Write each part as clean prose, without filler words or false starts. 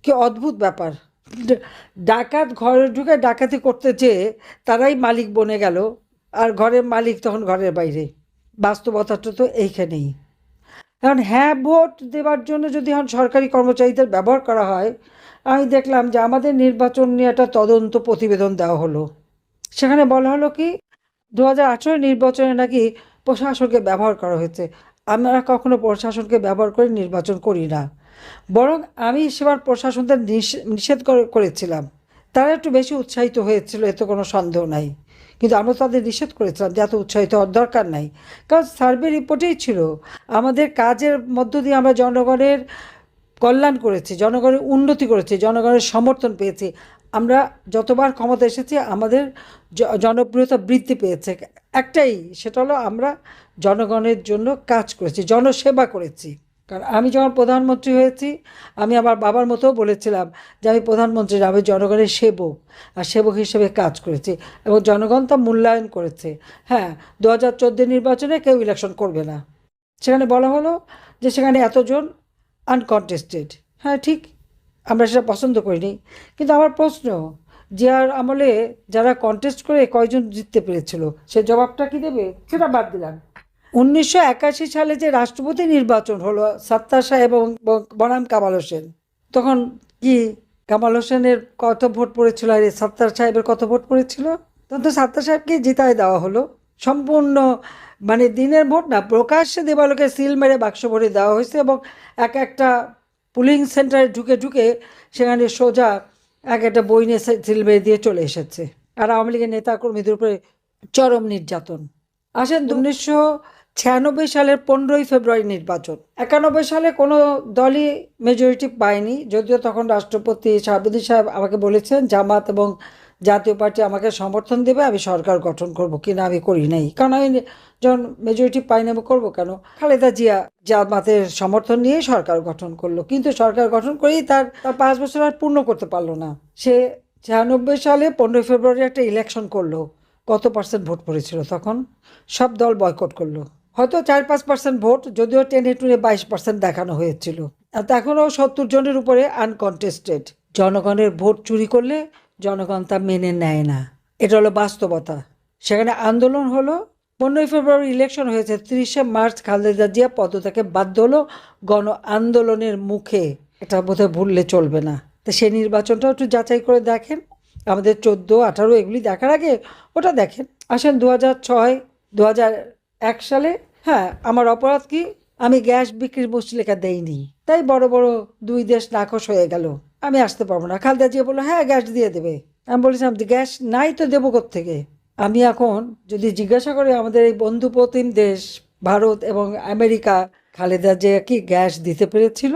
কি অদ্ভুত ব্যাপার! ডাকাত ঘরে ঢুকে ডাকাতি করতে যেয়ে তারাই মালিক বনে গেল, আর ঘরের মালিক তখন ঘরের বাইরে। বাস্তবতাটা তো এইখানেই। এখন হ্যাঁ ভোট দেবার জন্য যদি এখন সরকারি কর্মচারীদের ব্যবহার করা হয়, আমি দেখলাম যে আমাদের নির্বাচন নিয়ে একটা তদন্ত প্রতিবেদন দেওয়া হলো। সেখানে বলা হলো কি 2018 নির্বাচনে নাকি প্রশাসনকে ব্যবহার করা হয়েছে। আমরা কখনো প্রশাসনকে ব্যবহার করে নির্বাচন করি না, বরং আমি সেবার প্রশাসনদের নিষেধ করেছিলাম। তারা একটু বেশি উৎসাহিত হয়েছিল, এতে কোনো সন্দেহ নাই। কিন্তু আমরা তাদের নিষেধ করেছিলাম যে এত উৎসাহিত হওয়ার দরকার নাই, কারণ সার্ভে রিপোর্টেই ছিল আমাদের কাজের মধ্য দিয়ে আমরা জনগণের কল্যাণ করেছি, জনগণের উন্নতি করেছি, জনগণের সমর্থন পেয়েছি। আমরা যতবার ক্ষমতা এসেছি আমাদের জনপ্রিয়তা বৃদ্ধি পেয়েছে একটাই, সেটা হলো আমরা জনগণের জন্য কাজ করেছি, জনসেবা করেছি। কারণ আমি যখন প্রধানমন্ত্রী হয়েছি, আমি আমার বাবার মতো বলেছিলাম যে আমি প্রধানমন্ত্রী না, আমি জনগণের সেবক, আর সেবক হিসেবে কাজ করেছি এবং জনগণ তা মূল্যায়ন করেছে। হ্যাঁ, 2014 নির্বাচনে কেউ ইলেকশন করবে না, সেখানে বলা হলো যে সেখানে এতজন আনকন্টেস্টেড। হ্যাঁ ঠিক, আমরা সেটা পছন্দ করিনি। কিন্তু আমার প্রশ্ন, জিয়ার আমলে যারা কন্টেস্ট করে কয়জন জিততে পেরেছিল, সে জবাবটা কি দেবে? সেটা বাদ দিলাম। 1981 সালে যে রাষ্ট্রপতি নির্বাচন হলো, সাত্তার সাহেব এবং বনাম কামাল হোসেন, তখন কি কামাল হোসেনের কত ভোট পড়েছিল আর সাত্তার সাহেবের কত ভোট পড়েছিল? তখন তো সাত্তার সাহেবকে জিতায় দেওয়া হলো সম্পূর্ণ, মানে দিনের ভোট না, প্রকাশ্যে দেবালোকে সিল মেরে বাক্স ভরে দেওয়া হয়েছে এবং এক একটা পুলিং সেন্টারে ঢুকে ঢুকে সেখানে সোজা এক একটা বই নিয়ে সিল মেরে দিয়ে চলে এসেছে। আর আওয়ামী লীগের নেতাকর্মীদের উপরে চরম নির্যাতন। আসেন 1996 সালের 15ই ফেব্রুয়ারি নির্বাচন। 91 সালে কোনো দলই মেজরিটি পায়নি, যদিও তখন রাষ্ট্রপতি শাহাবুদ্দিন সাহেব আমাকে বলেছেন জামাত এবং জাতীয় পার্টি আমাকে সমর্থন দেবে, আমি সরকার গঠন করব কিনা আমি করি নাই, কারণ আমি যখন মেজরিটি পাইনি আমি করবো কেন। খালেদা জিয়া জামাতের সমর্থন নিয়ে সরকার গঠন করলো, কিন্তু সরকার গঠন করেই তার 5 বছর আর পূর্ণ করতে পারলো না। সে 96 সালে 15ই ফেব্রুয়ারি একটা ইলেকশন করলো। কত পার্সেন্ট ভোট পড়েছিল তখন? সব দল বয়কট করলো। হয়তো 4-5% ভোট, যদিও টেনে টুনে 22% দেখানো হয়েছিল। আর এখনও 70 জনের উপরে আনকন্টেস্টেড। জনগণের ভোট চুরি করলে জনগণ তা মেনে নেয় না, এটা হলো বাস্তবতা। সেখানে আন্দোলন হলো। 15ই ফেব্রুয়ারি ইলেকশন হয়েছে, 30শে মার্চ খালেদা জিয়া পদত্যাগে বাধ্য হলো গণ আন্দোলনের মুখে। এটা বোধহয় ভুললে চলবে না। তো সেই নির্বাচনটাও একটু যাচাই করে দেখেন, আমাদের 14, 18 এগুলি দেখার আগে ওটা দেখেন। আসেন 2006, 2001 সালে, হ্যাঁ আমার অপরাধ কি? আমি গ্যাস বিক্রির মুচলেখা দেইনি, তাই বড় বড় দুই দেশ নাকশ হয়ে গেল, আমি আসতে পারবো না। খালেদা জিয়া বললো হ্যাঁ গ্যাস দিয়ে দেবে। আমি বলেছিলাম যে গ্যাস নাই তো দেবো কোত্থেকে? আমি এখন যদি জিজ্ঞাসা করি আমাদের এই বন্ধু প্রতিম দেশ ভারত এবং আমেরিকা, খালেদা জিয়া কি গ্যাস দিতে পেরেছিল?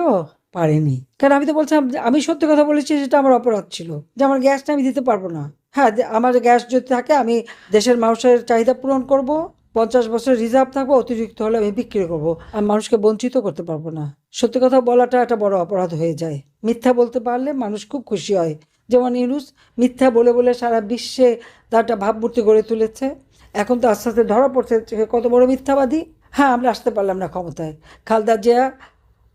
পারেনি। কারণ আমি তো বলছিলাম যে আমি সত্যি কথা বলেছি, সেটা আমার অপরাধ ছিল যে আমার গ্যাসটা আমি দিতে পারবো না। হ্যাঁ, আমার গ্যাস যদি থাকে আমি দেশের মানুষের চাহিদা পূরণ করব, 50 বছর রিজার্ভ থাকবো, অতিরিক্ত হলে আমি বিক্রি করবো, আমি মানুষকে বঞ্চিত করতে পারবো না। সত্যি কথা বলাটা একটা বড় অপরাধ হয়ে যায়। মিথ্যা বলতে পারলে মানুষ খুব খুশি হয়, যেমন ইউনূস মিথ্যা বলে বলে সারা বিশ্বে তার একটা ভাবমূর্তি গড়ে তুলেছে। এখন তো আস্তে আস্তে ধরা পড়ছে কত বড় মিথ্যাবাদী। হ্যাঁ, আমরা আসতে পারলাম না ক্ষমতায়। খালেদা জিয়া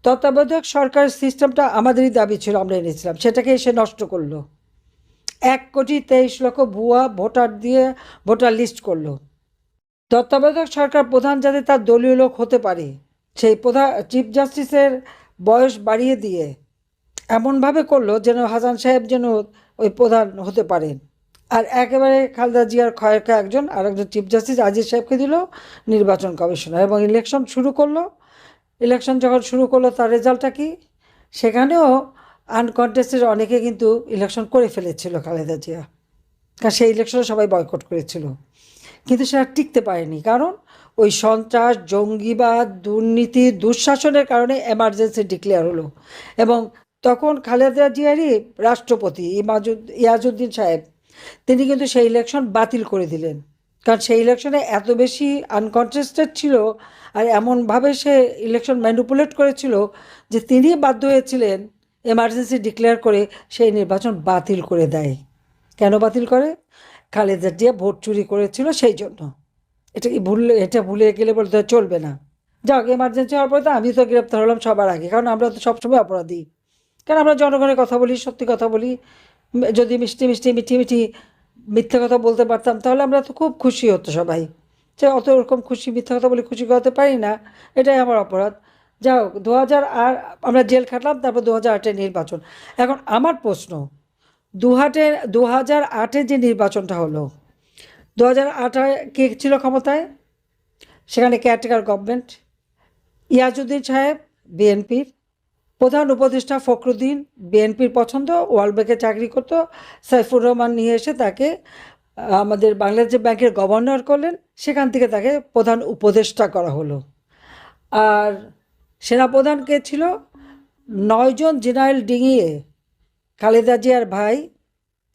তত্ত্বাবধায়ক সরকার সিস্টেমটা আমাদেরই দাবি ছিল, আমরা এনেছিলাম, সেটাকে এসে নষ্ট করলো। 1,23,00,000 ভুয়া ভোটার দিয়ে ভোটার লিস্ট করলো। তত্ত্বাবধায়ক সরকার প্রধান যাতে তার দলীয় লোক হতে পারে, সেই প্রধান চিফ জাস্টিসের বয়স বাড়িয়ে দিয়ে এমনভাবে করলো যেন হাসান সাহেব যেন ওই প্রধান হতে পারেন। আর একেবারে খালেদা জিয়ার খয়েরকা একজন আর একজন চিফ জাস্টিস আজিজ সাহেবকে দিল নির্বাচন কমিশনার, এবং ইলেকশন শুরু করলো। ইলেকশন যখন শুরু করলো তার রেজাল্টটা কি? সেখানেও আনকন্টেস্টেড অনেকে কিন্তু ইলেকশন করে ফেলেছিল খালেদা জিয়া, কারণ সেই ইলেকশনে সবাই বয়কট করেছিল। কিন্তু সেটা টিকতে পারেনি, কারণ ওই সন্ত্রাস, জঙ্গিবাদ, দুর্নীতি, দুঃশাসনের কারণে এমার্জেন্সি ডিক্লেয়ার হলো। এবং তখন খালেদা জিয়ারই রাষ্ট্রপতি ইয়াজউদ্দিন সাহেব, তিনি কিন্তু সেই ইলেকশন বাতিল করে দিলেন, কারণ সেই ইলেকশনে এত বেশি আনকন্টেস্টেড ছিল আর এমনভাবে সে ইলেকশন ম্যানিপুলেট করেছিল যে তিনি বাধ্য হয়েছিলেন এমার্জেন্সি ডিক্লেয়ার করে সেই নির্বাচন বাতিল করে দেয়। কেন বাতিল করে? খালেদা জিয়া ভোট চুরি করেছিল সেই জন্য। এটা কি ভুললে, এটা ভুলে গেলে বলতে চলবে না। যাক, এমার্জেন্সি হওয়ার পরে তো আমি তো গ্রেপ্তার হলাম সবার আগে, কারণ আমরা তো সবসময় অপরাধী। কারণ আমরা জনগণের কথা বলি, সত্যি কথা বলি। যদি মিষ্টি মিষ্টি মিঠি মিঠি মিথ্যে কথা বলতে পারতাম তাহলে আমরা তো খুব খুশি হতো সবাই। যে অত ওরকম খুশি, মিথ্যা কথা বলে খুশি করাতে পারি না, এটাই আমার অপরাধ। যাই হোক, 2008 আমরা জেল খাটলাম, তারপর 2008-এর নির্বাচন। এখন আমার প্রশ্ন, 2008-এ যে নির্বাচনটা হলো, 2008-এ কে ছিল ক্ষমতায়? সেখানে কেয়ারটেকার গভর্নমেন্ট। ইয়াজউদ্দিন সাহেব বিএনপির, প্রধান উপদেষ্টা ফখরুদ্দিন বিএনপির পছন্দ, ওয়ার্ল্ড ব্যাংকে চাকরি করতো। সাইফুর রহমান নিয়ে এসে তাকে আমাদের বাংলাদেশ ব্যাংকের গভর্নর করলেন, সেখান থেকে তাকে প্রধান উপদেষ্টা করা হলো। আর সেনাপ্রধান কে ছিল? 9 জন জেনারেল ডিঙিয়ে খালেদা জিয়ার ভাই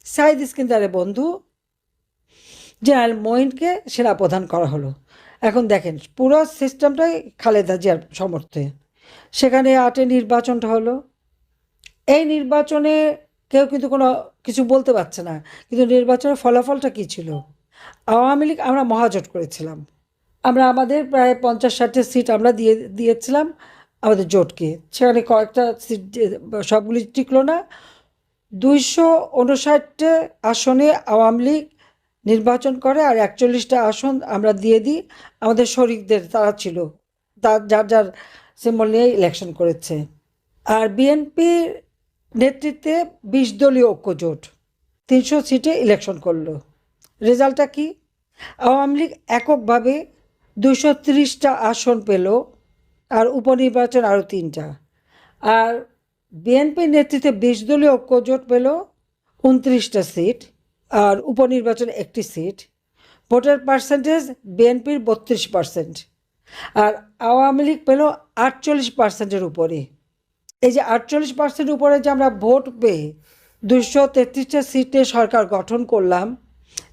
সাইদ ইস্কিন্দারের বন্ধু জেনারেল মঈনকে সেনাপ্রধান করা হলো। এখন দেখেন, পুরো সিস্টেমটাই খালেদা জিয়ার সমর্থে। সেখানে 8-এ নির্বাচনটা হলো। এই নির্বাচনে কেউ কিন্তু কোনো কিছু বলতে পারছে না, কিন্তু নির্বাচনের ফলাফলটা কী ছিল? আওয়ামী লীগ, আমরা মহাজোট করেছিলাম। আমরা আমাদের প্রায় 50-60 সিট আমরা দিয়েছিলাম আমাদের জোটকে। সেখানে কয়েকটা সিট সবগুলি টিকলো না। 259 আসনে আওয়ামী লীগ নির্বাচন করে, আর 41টা আসন আমরা দিয়ে দিই আমাদের শরিকদের, তারা ছিল, যার যার সিম্বল নিয়ে ইলেকশন করেছে। আর বিএনপির নেতৃত্বে 20 দলীয় ঐক্যজোট 300 সিটে ইলেকশন করলো। রেজাল্টটা কি? আওয়ামী লীগ এককভাবে 230টা আসন পেল, আর উপনির্বাচন আরও 3টা। আর বিএনপির নেতৃত্বে 20 দলীয় ঐক্যজোট পেল 29টা সিট, আর উপনির্বাচন 1টি সিট। ভোটের পার্সেন্টেজ বিএনপির 32%, আর আওয়ামী লীগ পেল 48%-এর উপরে। এই যে 48% উপরে যে আমরা ভোট পেয়ে 233টা সিটে সরকার গঠন করলাম,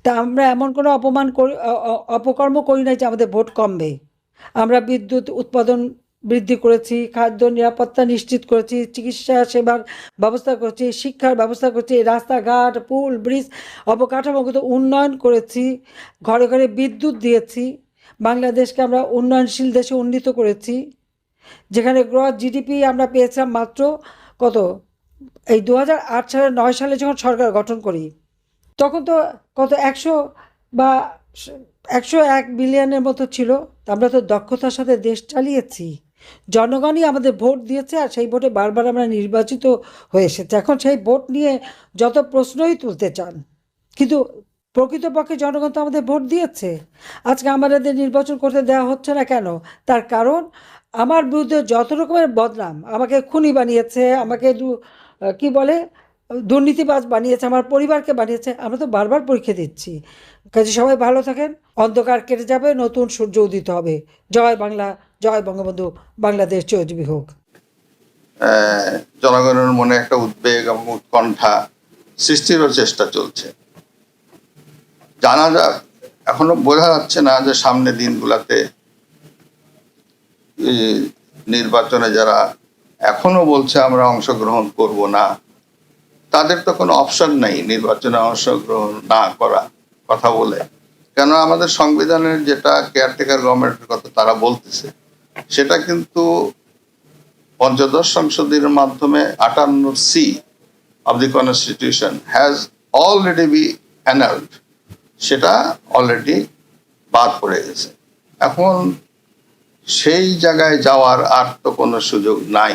তা আমরা এমন কোনো অপকর্ম করি নাই যে আমাদের ভোট কমবে। আমরা বিদ্যুৎ উৎপাদন বৃদ্ধি করেছি, খাদ্য নিরাপত্তা নিশ্চিত করেছি, চিকিৎসা সেবার ব্যবস্থা করেছি, শিক্ষার ব্যবস্থা করেছি, রাস্তাঘাট, পুল, ব্রিজ, অবকাঠামোগত উন্নয়ন করেছি, ঘরে ঘরে বিদ্যুৎ দিয়েছি। বাংলাদেশকে আমরা উন্নয়নশীল দেশে উন্নীত করেছি। যেখানে গ্রস জিডিপি আমরা পেয়েছিলাম মাত্র কত, এই 2008 সালে 9 সালে যখন সরকার গঠন করি, তখন তো কত 100 বা 101 বিলিয়নের মতো ছিল। আমরা তো দক্ষতার সাথে দেশ চালিয়েছি, জনগণই আমাদের ভোট দিয়েছে, আর সেই ভোটে বারবার আমরা নির্বাচিত হয়ে এসেছি। এখন সেই ভোট নিয়ে যত প্রশ্নই তুলতে চান, কিন্তু প্রকৃতপক্ষে জনগণ তো আমাদের ভোট দিয়েছে। আজকে আমাদের নির্বাচন করতে দেওয়া হচ্ছে না কেন? তার কারণ আমার বিরুদ্ধে যত রকমের বদনাম, আমাকে খুনি বানিয়েছে, আমাকে কি বলে, দুর্নীতিবাজ বানিয়েছে, আমার পরিবারকে বানিয়েছে, আমরা তো বারবার পরীক্ষা দিচ্ছি। কাজে সবাই ভালো থাকেন, অন্ধকার কেটে যাবে, নতুন সূর্য উদিত হবে। জয় বাংলা, জয় বঙ্গবন্ধু, বাংলাদেশ চিরজীবী হোক। জনগণের মনে একটা উদ্বেগ এবং উৎকণ্ঠা সৃষ্টির চেষ্টা চলছে। জানা যাক, এখনো বোঝা যাচ্ছে না যে সামনে দিনগুলাতে নির্বাচনে যারা এখনো বলছে আমরা অংশগ্রহণ করব না, তাদের তো কোনো অপশন নেই নির্বাচনে অংশগ্রহণ না করা কথা বলে। কেন, আমাদের সংবিধানের যেটা কেয়ারটেকার গভর্নমেন্টের কথা তারা বলতেছে, সেটা কিন্তু পঞ্চদশ সংশোধনের মাধ্যমে 58C of the Constitution has already been annulled, সেটা অলরেডি বাদ পড়ে গেছে। এখন সেই জায়গায় যাওয়ার আর তো কোনো সুযোগ নাই।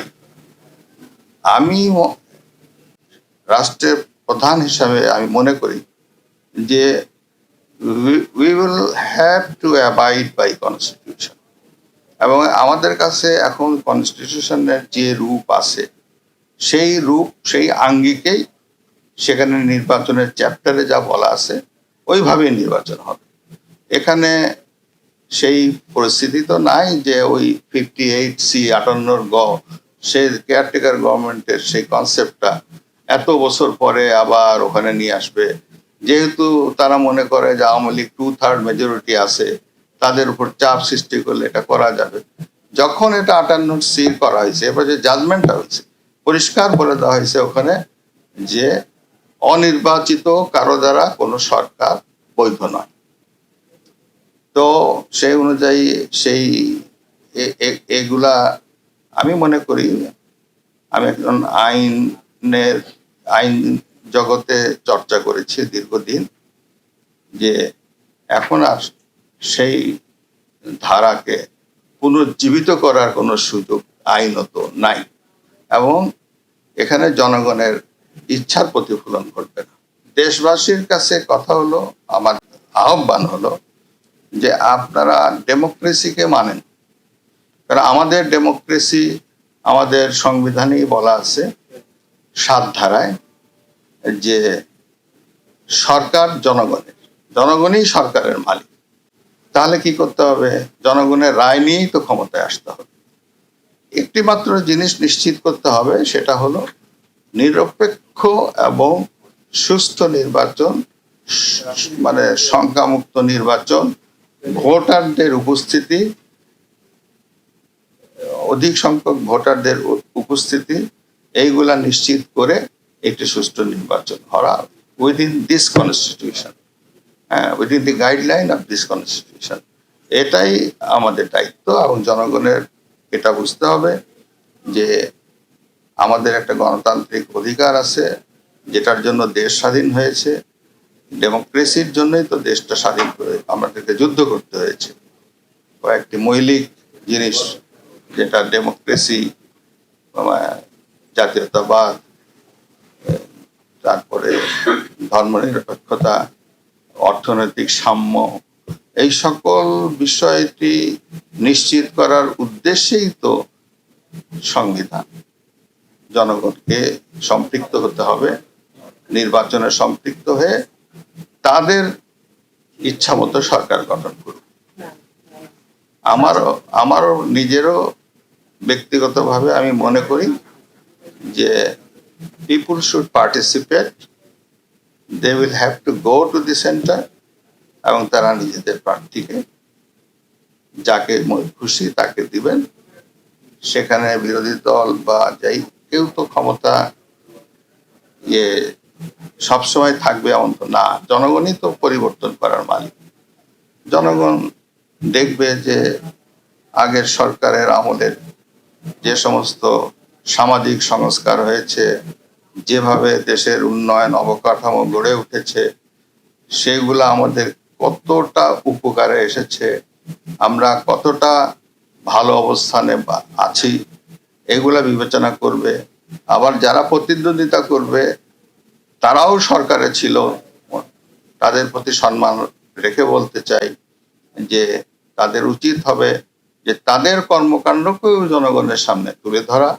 আমি রাষ্ট্রের প্রধান হিসাবে আমি মনে করি যে we will have to abide by constitution, এবং আমাদের কাছে এখন কনস্টিটিউশনের যে রূপ আছে, সেই রূপ, সেই আঙ্গিকেই সেখানে নির্বাচনের চ্যাপ্টারে যা বলা আছে ওইভাবেই নির্বাচন হবে। এখানে সেই পরিস্থিতি তো নাই যে ওই 58C 58 গ সেই কেয়ারটেকার গভর্নমেন্টের সেই কনসেপ্টটা এত বছর পরে আবার ওখানে নিয়ে আসবে। যেহেতু তারা মনে করে যে আওয়ামী লীগ 2/3 মেজরিটি আছে, তাদের উপর চাপ সৃষ্টি করলে এটা করা যাবে। যখন এটা 58C করা হয়েছে, এবার যে জাজমেন্টটা হয়েছে, পরিষ্কার বলে দেওয়া হয়েছে ওখানে যে অনির্বাচিত কারো দ্বারা কোনো সরকার বৈধ নয়। তো সেই অনুযায়ী সেই এগুলা আমি মনে করি আমি একজন আইন জগতে চর্চা করেছি দীর্ঘদিন, যে এখন আর সেই ধারাকে পুনর্জীবিত করার কোনো সুযোগ আইনত নাই, এবং এখানে জনগণের ইচ্ছার প্রতিফলন ঘটবে না। দেশবাসীর কাছে কথা হলো, আমার আহ্বান হলো যে আপনারা ডেমোক্রেসিকে মানেন। কারণ আমাদের ডেমোক্রেসি, আমাদের সংবিধানেই বলা আছে ৭ ধারায় যে সরকার জনগণের, জনগণই সরকারের মালিক। তাহলে কি করতে হবে? জনগণের রায় নিয়েই তো ক্ষমতায় আসতে হবে। একটি মাত্র জিনিস নিশ্চিত করতে হবে, সেটা হলো নিরপেক্ষ এবং সুষ্ঠু নির্বাচন, মানে সংখ্যামুক্ত নির্বাচন, ভোটারদের উপস্থিতি, অধিক সংখ্যক ভোটারদের উপস্থিতি, এইগুলা নিশ্চিত করে একটি সুষ্ঠু নির্বাচন করা within this constitution, within the guideline of this constitution. এটাই আমাদের দায়িত্ব, এবং জনগণের এটা বুঝতে হবে যে আমাদের একটা গণতান্ত্রিক অধিকার আছে, যেটার জন্য দেশ স্বাধীন হয়েছে। ডেমোক্রেসির জন্যই তো দেশটা স্বাধীন করে আমাদেরকে যুদ্ধ করতে হয়েছে। কয়েকটি মৌলিক জিনিস, যেটা ডেমোক্রেসি, জাতীয়তাবাদ, তারপরে ধর্মনিরপেক্ষতা, অর্থনৈতিক সাম্য, এই সকল বিষয়টি নিশ্চিত করার উদ্দেশ্যেই তো সংবিধান। জনগণকে সম্পৃক্ত হতে হবে, নির্বাচনে সম্পৃক্ত হয়ে তাদের ইচ্ছা মতো সরকার গঠন করবে। আমারও নিজেরও ব্যক্তিগতভাবে আমি মনে করি যে people should participate, they will have to go to the center, এবং তারা নিজেদের প্রার্থীকে যাকে খুশি তাকে দিবেন। সেখানে বিরোধী দল বা যাই কেউ তো ক্ষমতা সবসময় থাকবে এমন তো না। জনগণই তো পরিবর্তন করার মালিক। জনগণ দেখবে যে আগের সরকারের আমলের যে সমস্ত সামাজিক সংস্কার হয়েছে, যেভাবে দেশের উন্নয়ন অবকাঠামো গড়ে উঠেছে, সেগুলা আমাদের কতটা উপকারে এসেছে, আমরা কতটা ভালো অবস্থানে আছি, এগুলা বিবেচনা করবে। আবার যারা প্রতিদ্বন্দ্বিতা করবে তারাও সরকারে ছিল, তাদের প্রতি সম্মান রেখে বলতে চাই যে তাদের উচিত হবে যে তাদের কর্মকাণ্ডকেও জনগণের সামনে তুলে ধরা,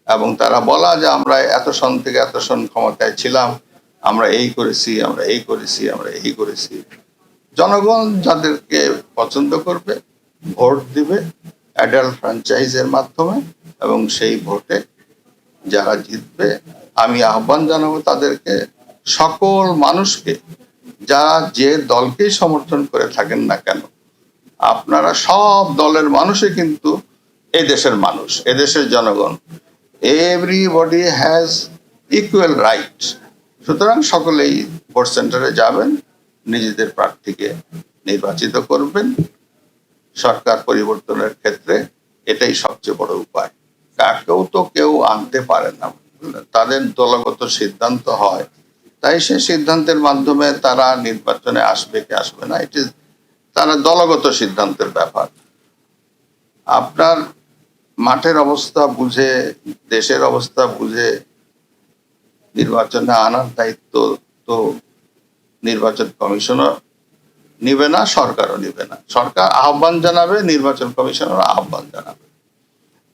এবং তারা বলা যে আমরা এত সন থেকে এত সন ক্ষমতায় ছিলাম, আমরা এই করেছি, আমরা এই করেছি, আমরা এই করেছি। জনগণ যাদেরকে পছন্দ করবে ভোট দিবে অ্যাডাল্ট ফ্র্যাঞ্চাইজের মাধ্যমে, এবং সেই ভোটে যারা জিতবে, আমি আহ্বান জানাবো তাদেরকে, সকল মানুষকে, যারা যে দলকেই সমর্থন করে থাকেন না কেন, আপনারা সব দলের মানুষই কিন্তু এই দেশের মানুষ, এদেশের জনগণ। Everybody has equal right. সুতরাং সকলেই ভোট সেন্টারে যাবেন, নিজেদের প্রার্থীকে নির্বাচিত করবেন। সরকার পরিবর্তনের ক্ষেত্রে এটাই সবচেয়ে বড় উপায়। কাকেও তো কেউ আনতে পারে না, তাদের দলগত সিদ্ধান্ত হয়, তাই সে সিদ্ধান্তের মাধ্যমে তারা নির্বাচনে আসবে কি আসবে না, এটি তারা দলগত সিদ্ধান্তের ব্যাপার। আপনার মাঠের অবস্থা বুঝে, দেশের অবস্থা বুঝে নির্বাচনে আনার দায়িত্ব তো নির্বাচন কমিশনার নিবে না, সরকারও নিবে না। সরকার আহ্বান জানাবে, নির্বাচন কমিশনার আহ্বান জানাবে।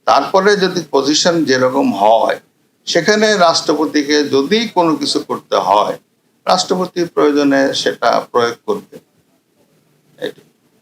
তারপরে যদি পজিশন যেরকম হয়, সেখানে রাষ্ট্রপতিকে যদি কোনো কিছু করতে হয়, রাষ্ট্রপতি প্রয়োজনে সেটা প্রয়োগ করবে।